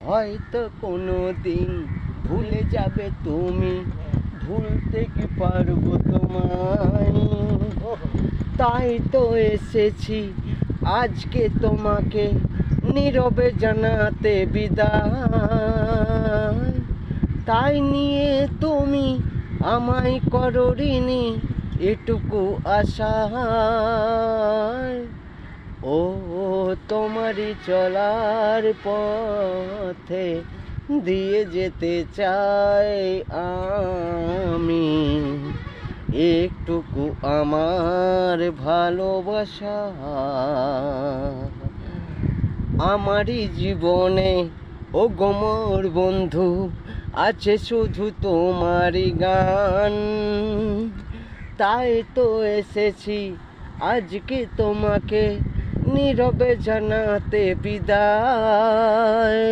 হয়তো কোনো দিন ভুলে যাবে তুমি, ভুলতে কি পারবো তোমায়। তাই তো এসেছি আজকে তোমাকে নীরবে জানাতে বিদায়। তাই নিয়ে তুমি আমায় করো ঋণী এটুকু আশায়। ও তোমারই চলার পথে দিয়ে যেতে চাই আমি একটুকু আমার ভালোবাসা। আমারই জীবনে ও গোমর বন্ধু আছে শুধু তোমারই গান। তাই তো এসেছি আজকে তোমাকে নীরবে জানাতে বিদায়।